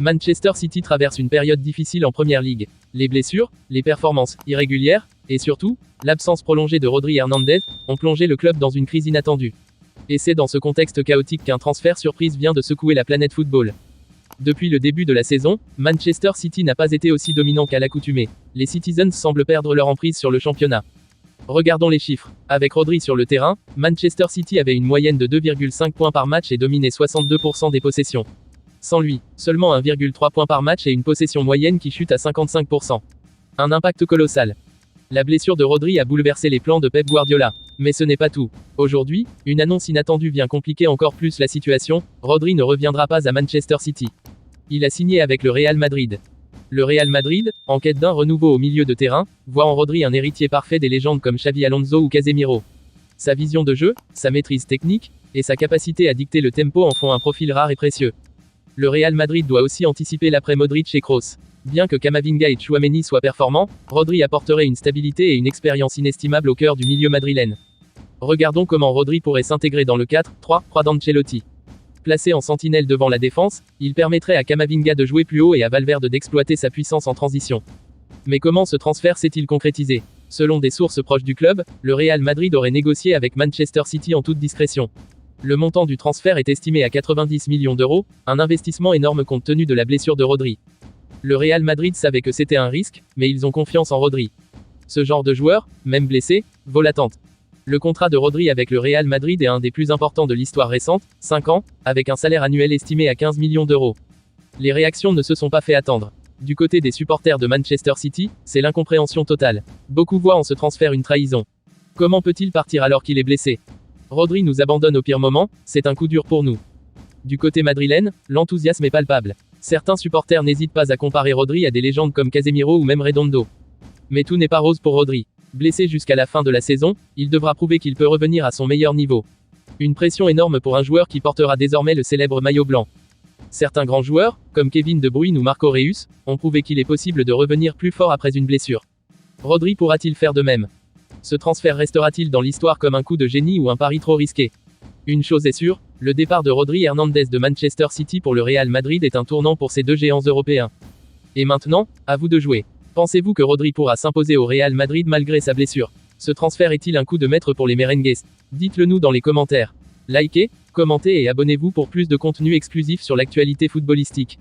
Manchester City traverse une période difficile en Première Ligue. Les blessures, les performances irrégulières, et surtout, l'absence prolongée de Rodri Hernandez, ont plongé le club dans une crise inattendue. Et c'est dans ce contexte chaotique qu'un transfert surprise vient de secouer la planète football. Depuis le début de la saison, Manchester City n'a pas été aussi dominant qu'à l'accoutumée. Les Citizens semblent perdre leur emprise sur le championnat. Regardons les chiffres. Avec Rodri sur le terrain, Manchester City avait une moyenne de 2,5 points par match et dominait 62% des possessions. Sans lui, seulement 1,3 points par match et une possession moyenne qui chute à 55%. Un impact colossal. La blessure de Rodri a bouleversé les plans de Pep Guardiola. Mais ce n'est pas tout. Aujourd'hui, une annonce inattendue vient compliquer encore plus la situation. Rodri ne reviendra pas à Manchester City. Il a signé avec le Real Madrid. Le Real Madrid, en quête d'un renouveau au milieu de terrain, voit en Rodri un héritier parfait des légendes comme Xavi Alonso ou Casemiro. Sa vision de jeu, sa maîtrise technique, et sa capacité à dicter le tempo en font un profil rare et précieux. Le Real Madrid doit aussi anticiper l'après Modric et Kroos. Bien que Camavinga et Tchouaméni soient performants, Rodri apporterait une stabilité et une expérience inestimable au cœur du milieu madrilène. Regardons comment Rodri pourrait s'intégrer dans le 4-3-3 d'Ancelotti. Placé en sentinelle devant la défense, il permettrait à Camavinga de jouer plus haut et à Valverde d'exploiter sa puissance en transition. Mais comment ce transfert s'est-il concrétisé? Selon des sources proches du club, le Real Madrid aurait négocié avec Manchester City en toute discrétion. Le montant du transfert est estimé à 90 millions d'euros, un investissement énorme compte tenu de la blessure de Rodri. Le Real Madrid savait que c'était un risque, mais ils ont confiance en Rodri. Ce genre de joueur, même blessé, vaut l'attente. Le contrat de Rodri avec le Real Madrid est un des plus importants de l'histoire récente, 5 ans, avec un salaire annuel estimé à 15 millions d'euros. Les réactions ne se sont pas fait attendre. Du côté des supporters de Manchester City, c'est l'incompréhension totale. Beaucoup voient en ce transfert une trahison. Comment peut-il partir alors qu'il est blessé? Rodri nous abandonne au pire moment, c'est un coup dur pour nous. Du côté madrilène, l'enthousiasme est palpable. Certains supporters n'hésitent pas à comparer Rodri à des légendes comme Casemiro ou même Redondo. Mais tout n'est pas rose pour Rodri. Blessé jusqu'à la fin de la saison, il devra prouver qu'il peut revenir à son meilleur niveau. Une pression énorme pour un joueur qui portera désormais le célèbre maillot blanc. Certains grands joueurs, comme Kevin De Bruyne ou Marco Reus, ont prouvé qu'il est possible de revenir plus fort après une blessure. Rodri pourra-t-il faire de même? Ce transfert restera-t-il dans l'histoire comme un coup de génie ou un pari trop risqué? Une chose est sûre, le départ de Rodri Hernandez de Manchester City pour le Real Madrid est un tournant pour ces deux géants européens. Et maintenant, à vous de jouer. Pensez-vous que Rodri pourra s'imposer au Real Madrid malgré sa blessure? Ce transfert est-il un coup de maître pour les merengues? Dites-le nous dans les commentaires. Likez, commentez et abonnez-vous pour plus de contenu exclusif sur l'actualité footballistique.